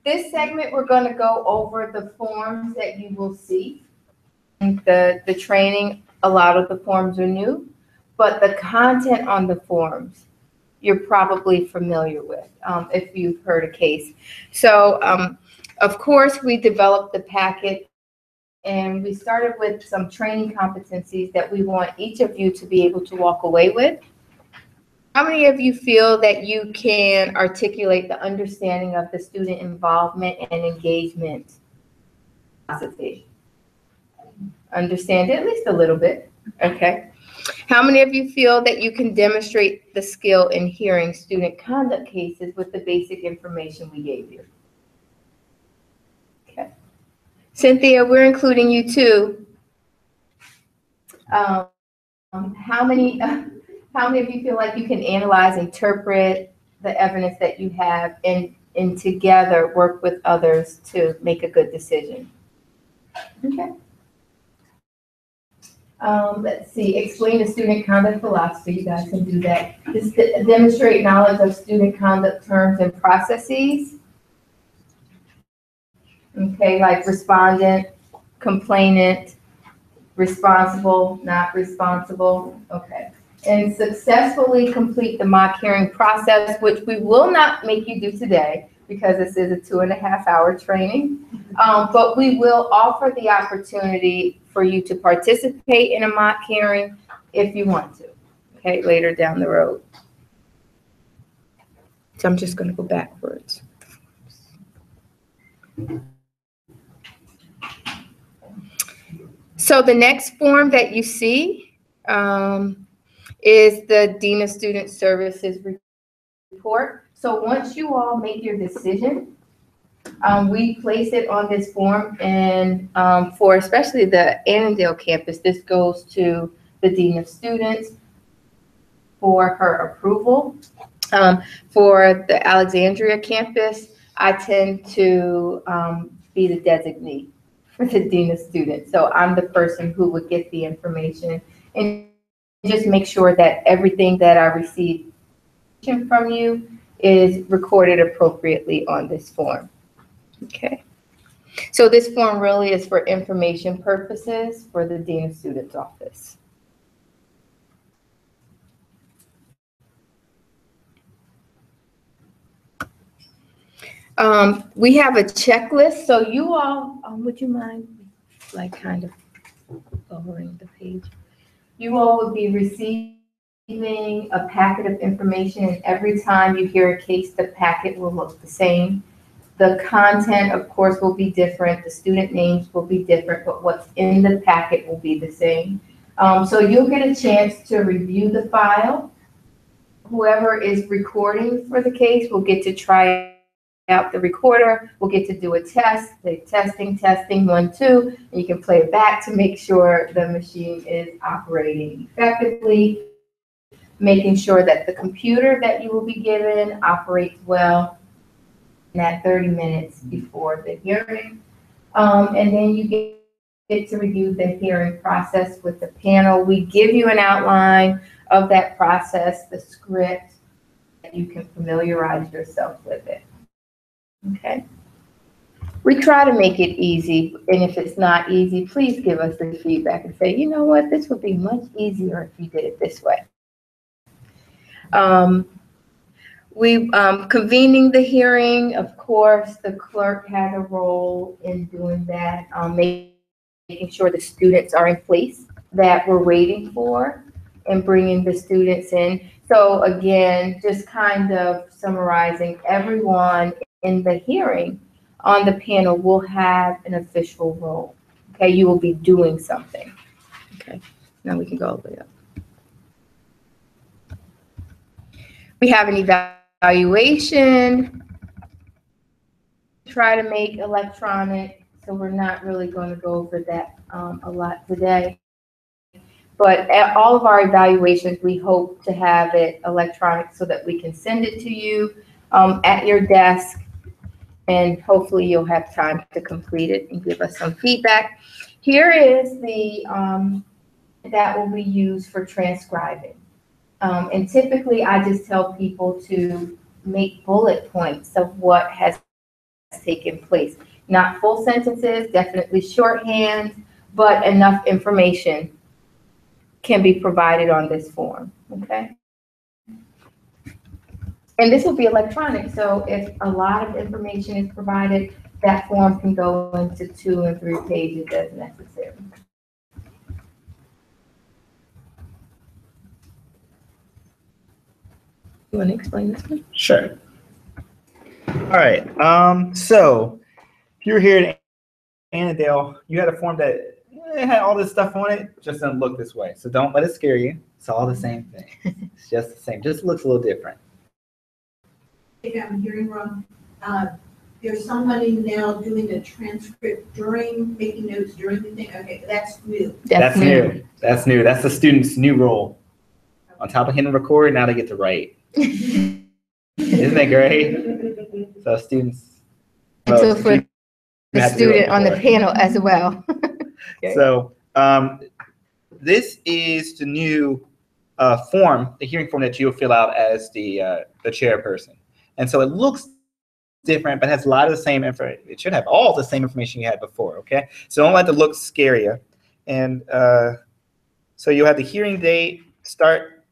this segment, we're going to go over the forms that you will see. The training, a lot of the forms are new, but the content on the forms you're probably familiar with if you've heard a case. So, of course, we developed the packet and we started with some training competencies that we want each of you to be able to walk away with. How many of you feel that you can articulate the understanding of the student involvement and engagement philosophy? Understand it at least a little bit, okay? How many of you feel that you can demonstrate the skill in hearing student conduct cases with the basic information we gave you? Okay. Cynthia, we're including you too. How many of you feel like you can analyze, interpret the evidence that you have, and together work with others to make a good decision? Okay. Let's see, explain the student conduct philosophy. You guys can do that. Just demonstrate knowledge of student conduct terms and processes. Okay, like respondent, complainant, responsible, not responsible. Okay. And successfully complete the mock hearing process, which we will not make you do today because this is a 2.5-hour training. But we will offer the opportunity for you to participate in a mock hearing if you want to, okay, later down the road. So I'm just going to go backwards. So the next form that you see is the Dean of Student Services report. So once you all make your decision, we place it on this form, and for especially the Annandale campus, this goes to the Dean of Students for her approval. For the Alexandria campus, I tend to be the designee for the Dean of Students. So I'm the person who would get the information and just make sure that everything that I receive from you is recorded appropriately on this form. Okay. So this form really is for information purposes for the Dean of Students office. We have a checklist, so you all, would you mind like kind of lowering the page? You all would be receiving a packet of information, and every time you hear a case, the packet will look the same. The content, of course, will be different. The student names will be different, but what's in the packet will be the same. So you'll get a chance to review the file. Whoever is recording for the case will get to try out the recorder. We'll get to do a test, like testing, 1, 2, and you can play it back to make sure the machine is operating effectively, making sure that the computer that you will be given operates well in that 30 minutes before the hearing. And then you get to review the hearing process with the panel. We give you an outline of that process, the script, and you can familiarize yourself with it. Okay. We try to make it easy, and if it's not easy, please give us the feedback and say, you know what, this would be much easier if you did it this way. Convening the hearing, of course, the clerk has a role in doing that, making sure the students are in place that we're waiting for and bringing the students in. So again, just kind of summarizing, everyone in the hearing on the panel will have an official role. Okay, you will be doing something. Okay, now we can go all the way up. We have an evaluation. Try to make electronic, so we're not really going to go over that a lot today. But at all of our evaluations, we hope to have it electronic so that we can send it to you at your desk, and hopefully you'll have time to complete it and give us some feedback. Here is the that will be used for transcribing. And typically I just tell people to make bullet points of what has taken place. Not full sentences, definitely shorthand, but enough information can be provided on this form, okay? And this will be electronic, so if a lot of information is provided, that form can go into 2 and 3 pages as necessary. You want to explain this one? Sure. All right. So if you were here at Annandale, you had a form that had all this stuff on it. Just doesn't look this way. So don't let it scare you. It's all the same thing. It's just the same. Just looks a little different. If I'm hearing wrong, there's somebody now doing the transcript during, making notes during the thing. Okay, that's new. That's new. That's new. That's the student's new role. On top of hitting record, now they get to write. Isn't that great? So students. And so for the student on the panel as well. Okay. So this is the new form, the hearing form that you'll fill out as the chairperson. And so it looks different, but has a lot of the same info. It should have all the same information you had before, okay? So don't let the look scare you. And so you have the hearing date, start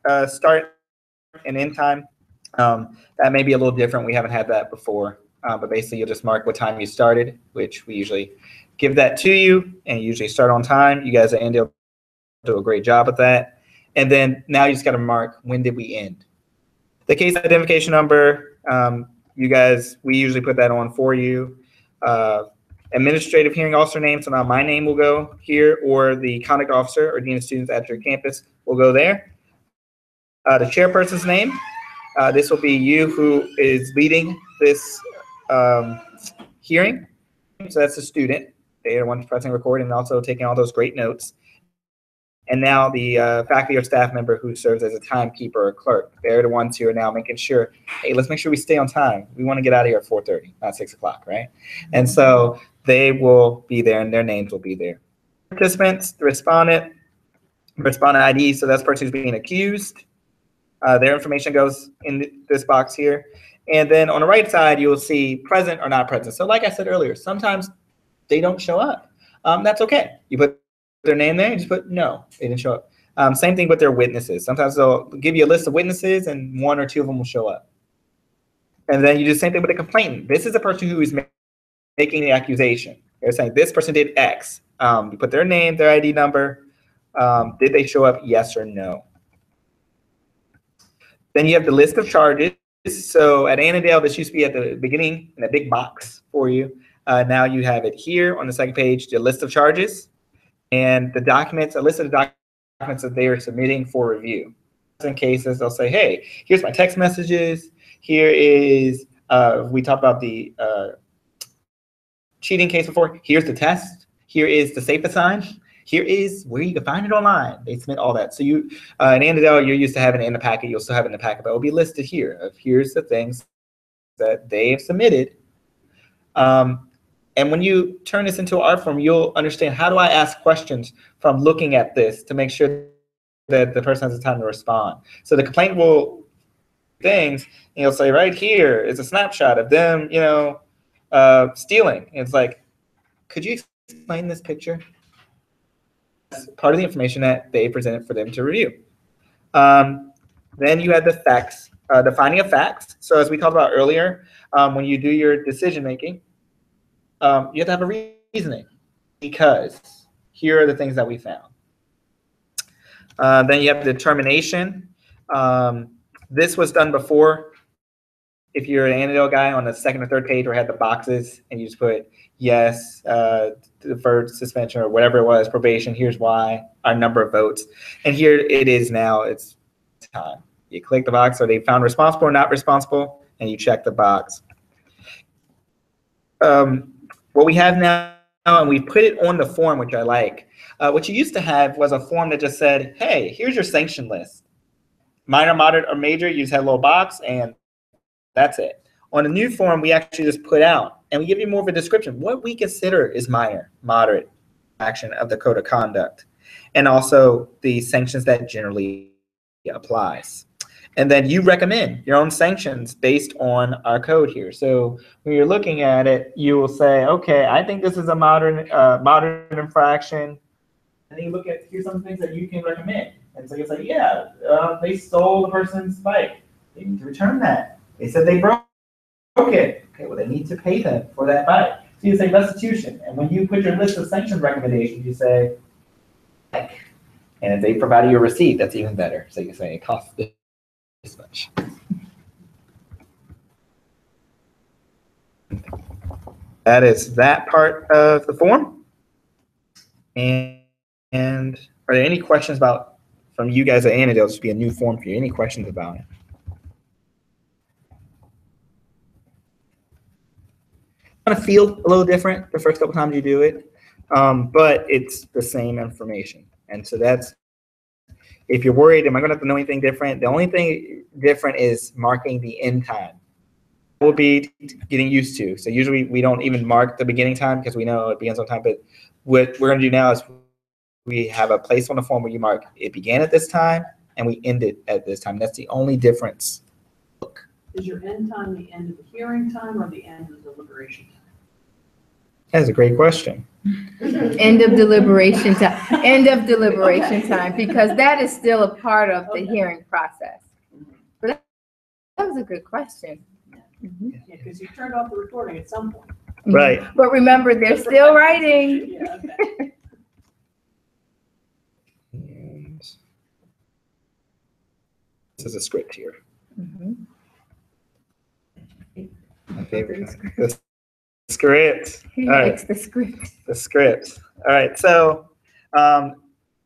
and end time. That may be a little different. We haven't had that before. But basically, you'll just mark what time you started, which we usually give that to you, and you usually start on time. You guys at Annandale do a great job with that. And then now you just got to mark when did we end. The case identification number, we usually put that on for you. Administrative hearing officer name, so now my name will go here, or the conduct officer or dean of students at your campus will go there. The chairperson's name, this will be you who is leading this hearing. So that's the student. They are the ones pressing record and also taking all those great notes. And now the faculty or staff member who serves as a timekeeper or clerk. They're the ones who are now making sure, hey, let's make sure we stay on time. We want to get out of here at 4:30, not 6 o'clock, right? And so they will be there and their names will be there. Participants, the respondent ID, so that's the person who's being accused. Their information goes in this box here. And then on the right side, you'll see present or not present. So like I said earlier, sometimes they don't show up. That's okay. You put their name there and just put no, they didn't show up. Same thing with their witnesses. Sometimes they'll give you a list of witnesses and 1 or 2 of them will show up. And then you do the same thing with the complainant. This is the person who is making the accusation. They're saying this person did X. You put their name, their ID number. Did they show up? Yes or no. Then you have the list of charges. So at Annandale, this used to be at the beginning in a big box for you. Now you have it here on the second page, the list of charges and the documents, a list of the documents that they are submitting for review. In cases, they'll say, hey, here's my text messages. Here is, we talked about the cheating case before. Here's the test. Here is the safe assign. Here is where you can find it online. They submit all that. So you, in Annandale, you're used to having it in the packet. You'll still have it in the packet, but it will be listed here. Here's the things that they have submitted. And when you turn this into an art form, you'll understand, how do I ask questions from looking at this to make sure that the person has the time to respond. So the complaint will things, and you'll say, right here is a snapshot of them, stealing. And it's like, could you explain this picture? That's part of the information that they presented for them to review. Then you have the facts, the finding of facts. So as we talked about earlier, when you do your decision making, you have to have a reasoning, because here are the things that we found. Then you have determination. This was done before. If you're an Annandale guy, on the second or third page where it had the boxes and you just put yes, deferred suspension or whatever it was, probation, here's why, our number of votes. And here it is now, it's time. You click the box, are they found responsible or not responsible, and you check the box. What we have now, and we put it on the form, which I like. What you used to have was a form that just said, hey, here's your sanction list. Minor, moderate, or major, you just had a little box, and that's it. On the new form, we actually just put out, and we give you more of a description. What we consider is minor, moderate action of the code of conduct, and also the sanctions that generally applies. And then you recommend your own sanctions based on our code here. So when you're looking at it, you will say, okay, I think this is a modern infraction. And then you look at, here's some things that you can recommend. And so you say, yeah, they stole the person's bike. They need to return that. They said they broke it. Okay, well, they need to pay them for that bike. So you say restitution. And when you put your list of sanction recommendations, you say, and if they provide you a receipt, that's even better. So you say it costs this much. That is that part of the form. And are there any questions about, from you guys at Anna, there'll just be a new form for you. Any questions about it? It's going to feel a little different the first couple times you do it, but it's the same information. And so that's, if you're worried, am I going to have to know anything different? The only thing different is marking the end time. We'll be getting used to. So usually we don't even mark the beginning time because we know it begins on time. But what we're going to do now is we have a place on the form where you mark it began at this time and we end it at this time. That's the only difference. Is your end time the end of the hearing time or the end of the deliberation time? That's a great question. End of deliberation time. End of deliberation time, because that is still a part of the hearing process. But that was a good question. Yeah, because you turned off the recording at some point. Right. But remember, they're still writing. Yeah, okay. And this is a script here. Mhm. My favorite. The script. He All right. likes the script. The script. All right. So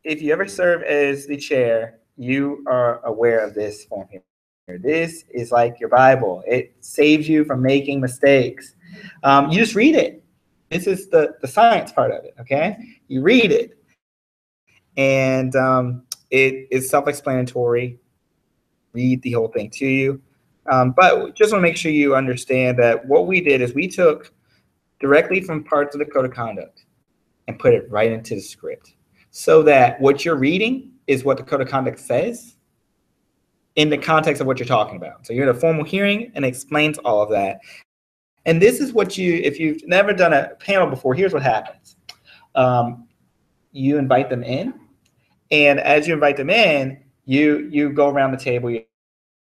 if you ever serve as the chair, you are aware of this form here. This is like your Bible. It saves you from making mistakes. You just read it. This is the science part of it, okay? You read it. And it is self-explanatory. Read the whole thing to you. But just want to make sure you understand that what we did is we took directly from parts of the code of conduct and put it right into the script so that what you're reading is what the code of conduct says in the context of what you're talking about. So you're in a formal hearing and it explains all of that. And this is what you, if you've never done a panel before, here's what happens. You invite them in, and as you invite them in, you go around the table, you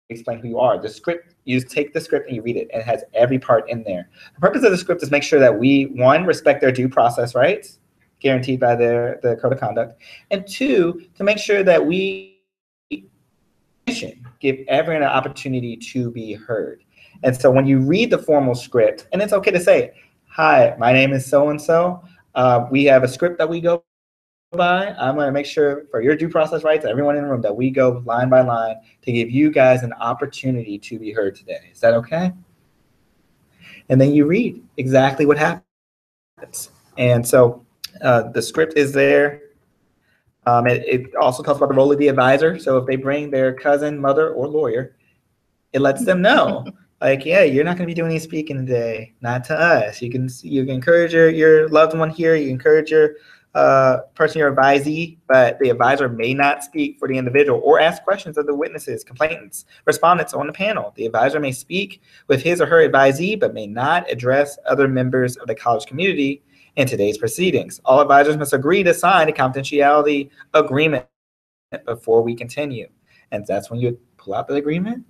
explain who you are. The script, you take the script and you read it, and it has every part in there. The purpose of the script is make sure that we, one, respect their due process rights, guaranteed by the code of conduct, and two, to make sure that we give everyone an opportunity to be heard. And so when you read the formal script, and it's okay to say, hi, my name is so-and-so. We have a script that we go by. I'm going to make sure for your due process rights, everyone in the room, that we go line by line to give you guys an opportunity to be heard today. Is that okay? And then you read exactly what happens. And so the script is there. It also talks about the role of the advisor. So if they bring their cousin, mother, or lawyer, it lets them know, like, yeah, you're not going to be doing any speaking today, not to us. You can encourage your loved one here. You encourage your person, your advisee, but the advisor may not speak for the individual or ask questions of the witnesses, complainants, respondents on the panel. The advisor may speak with his or her advisee, but may not address other members of the college community in today's proceedings. All advisors must agree to sign a confidentiality agreement before we continue. And that's when you pull out the agreement.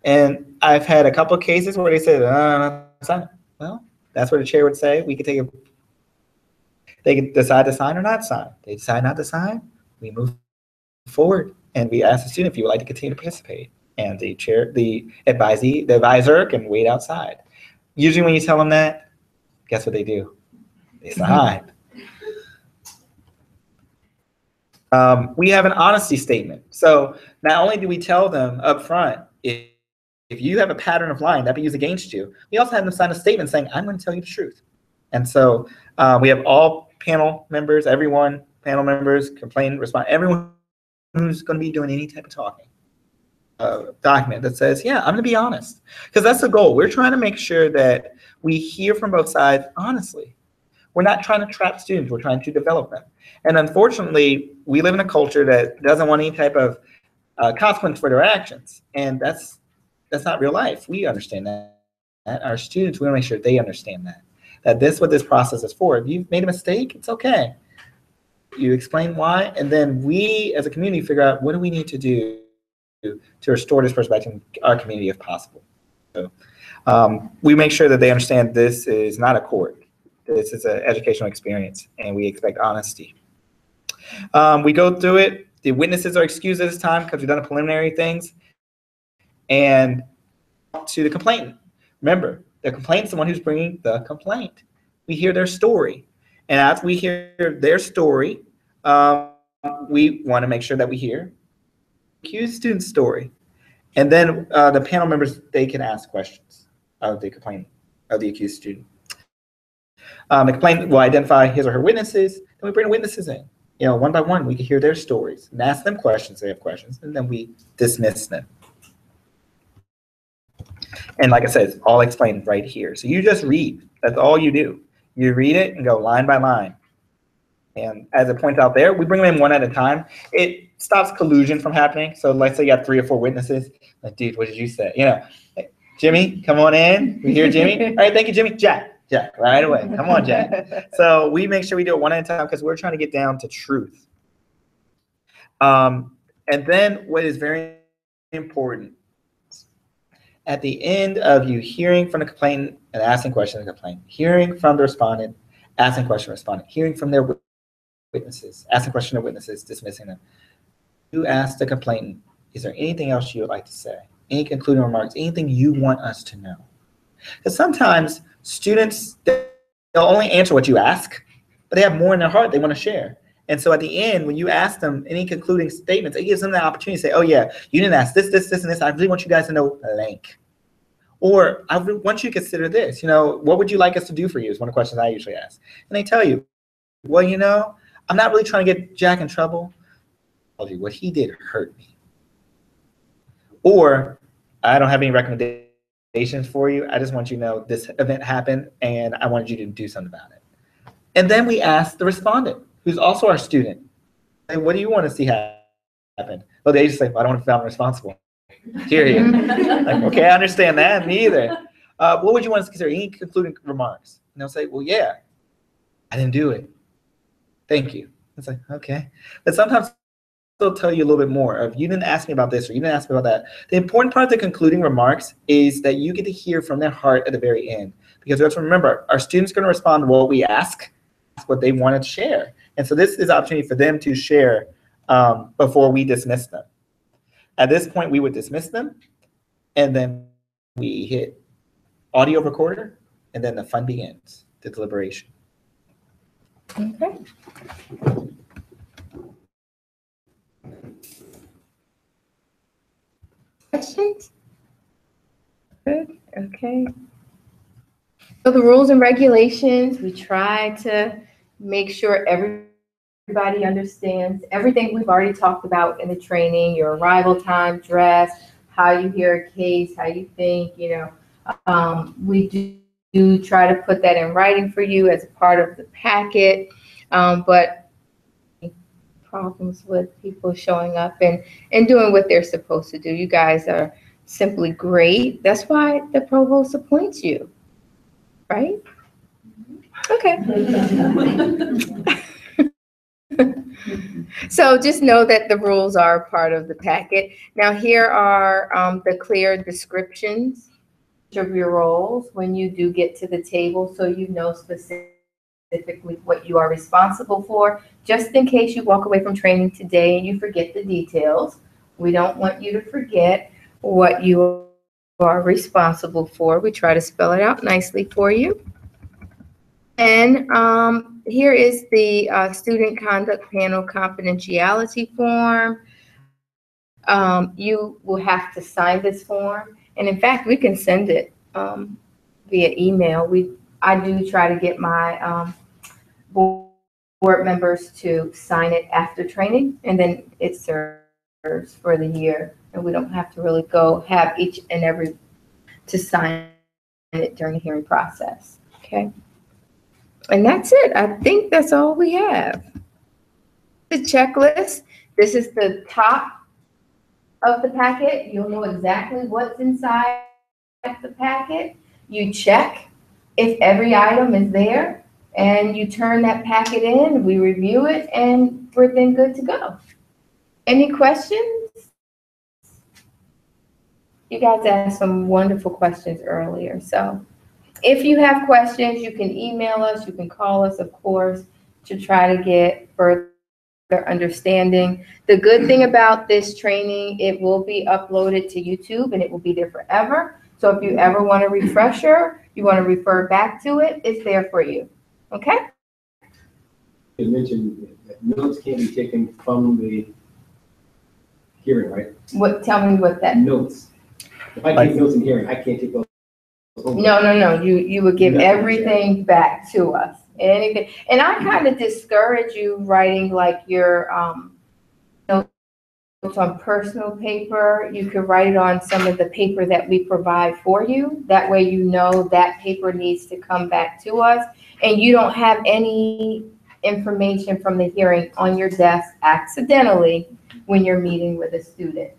And I've had a couple of cases where they said, sign it. Well, that's what the chair would say. We could take they could decide to sign or not sign. They decide not to sign, we move forward, and we ask the student if you would like to continue to participate. And the chair, the advisor can wait outside. Usually when you tell them that, guess what they do? They sign. We have an honesty statement. So not only do we tell them up front, if you have a pattern of lying that be used against you, we also have them sign a statement saying, I'm going to tell you the truth. And so we have all panel members, panel members, complain, respond, everyone who's going to be doing any type of talking, document that says, yeah, I'm going to be honest. Because that's the goal. We're trying to make sure that we hear from both sides honestly. We're not trying to trap students. We're trying to develop them. And unfortunately, we live in a culture that doesn't want any type of consequence for their actions. And that's not real life. We understand that. Our students, we want to make sure they understand that this is what this process is for. If you've made a mistake, it's okay. You explain why, and then we as a community figure out what do we need to do to restore this person back to our community if possible. So we make sure that they understand this is not a court. This is an educational experience, and we expect honesty. We go through it. The witnesses are excused at this time because we've done the preliminary things. And to the complainant. Remember, the complainant is the one who's bringing the complaint. We hear their story. And as we hear their story, we want to make sure that we hear the accused student's story. And then the panel members, they can ask questions of the complainant, of the accused student. The complainant will identify his or her witnesses, then we bring the witnesses in. One by one, we can hear their stories and ask them questions. They have questions, and then we dismiss them. And like I said, it's all explained right here. So you just read. That's all you do. You read it and go line by line. And as it points out there, we bring them in one at a time. It stops collusion from happening. So let's say you have 3 or 4 witnesses. Like, dude, what did you say? Hey, Jimmy, come on in. We hear Jimmy. All right, thank you, Jimmy. Jack, right away. Come on, Jack. So we make sure we do it one at a time because we're trying to get down to truth. And then what is very important, at the end of you hearing from the complainant and asking questions of the complainant, hearing from the respondent, asking question of the respondent, hearing from their witnesses, asking question of witnesses, dismissing them, you ask the complainant, is there anything else you would like to say? Any concluding remarks, anything you want us to know? Because sometimes students, they'll only answer what you ask, but they have more in their heart they want to share. And so at the end, when you ask them any concluding statements, it gives them the opportunity to say, oh yeah, you didn't ask this, this, this, and this. I really want you guys to know blank. Or I want you to consider this. What would you like us to do for you is one of the questions I usually ask. And they tell you, well, I'm not really trying to get Jack in trouble. What he did hurt me. Or I don't have any recommendations for you. I just want you to know this event happened and I wanted you to do something about it. And then we ask the respondent, who's also our student, hey, what do you want to see happen? Well, they just say, well, I don't want to be found responsible. Hear you. Like, okay, I understand that. Me either. What would you want us to consider? Any concluding remarks? And they'll say, well, yeah, I didn't do it. Thank you. It's like, okay. But sometimes they'll tell you a little bit more of, you didn't ask me about this or you didn't ask me about that. The important part of the concluding remarks is that you get to hear from their heart at the very end. Because we have to remember, our students are going to respond to what we ask, what they wanted to share. And so this is an opportunity for them to share before we dismiss them. At this point, we would dismiss them, and then we hit audio recorder, and then the fun begins, the deliberation. Okay. Questions? Good. Okay. So the rules and regulations, we try to make sure everybody understands everything we've already talked about in the training, your arrival time, dress, how you hear a case, how you think, we do try to put that in writing for you as a part of the packet, but problems with people showing up and doing what they're supposed to do. You guys are simply great. That's why the provost appoints you, right? Okay. So just know that the rules are part of the packet. Now here are the clear descriptions of your roles when you do get to the table, so you know specifically what you are responsible for, just in case you walk away from training today and you forget the details. We don't want you to forget what you are responsible for. We try to spell it out nicely for you. And here is the student conduct panel confidentiality form. You will have to sign this form. And in fact, we can send it via email. I do try to get my board members to sign it after training, and then it serves for the year. And we don't have to really have each and every to sign it during the hearing process. Okay. And that's it. I think that's all we have. The checklist. This is the top of the packet. You'll know exactly what's inside the packet. You check if every item is there, and you turn that packet in, we review it, and we're then good to go. Any questions? You guys asked some wonderful questions earlier, so if you have questions, you can email us, you can call us, of course, to try to get further understanding. The good thing about this training, it will be uploaded to YouTube and it will be there forever. So if you ever want a refresher, you want to refer back to it, it's there for you. Okay? You mentioned that notes can be taken from the hearing, right? Tell me what that. Notes. If I take notes in hearing, I can't take those home. No. You would give everything back to us. Anything. And I kind of discourage you writing like your notes on personal paper. You could write it on some of the paper that we provide for you. That way you know that paper needs to come back to us, and you don't have any information from the hearing on your desk accidentally when you're meeting with a student.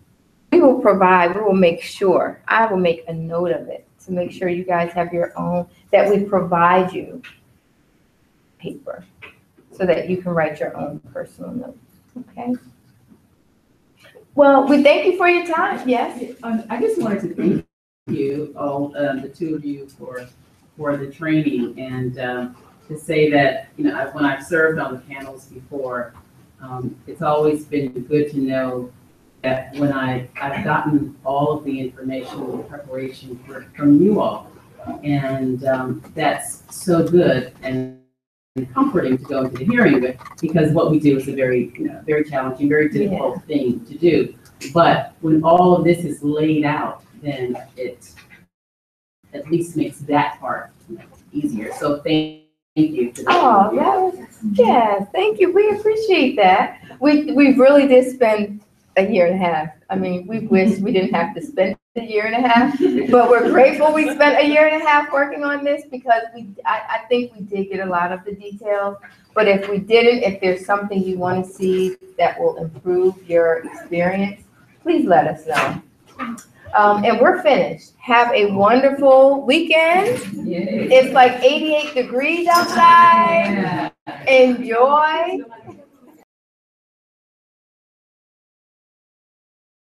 We will make sure, I will make a note of it to make sure you guys have your own, that we provide you paper so that you can write your own personal notes, okay? Well, we thank you for your time, yes? I just wanted to thank you, all, the two of you for the training, and to say that, you know, when I've served on the panels before, it's always been good to know that when I've gotten all of the information and preparation from you all, and that's so good and comforting to go into the hearing with, because what we do is a very, very challenging, very difficult thing to do. But when all of this is laid out, then it at least makes that part easier. So thank you. Oh, that was, yeah, thank you. We appreciate that. We really did spend a year and a half. I mean, we wish we didn't have to spend a year and a half, but we're grateful we spent a year and a half working on this, because I think we did get a lot of the details. But if we didn't, if there's something you want to see that will improve your experience, please let us know. And we're finished. Have a wonderful weekend. Yay. It's like 88 degrees outside. Yeah. Enjoy.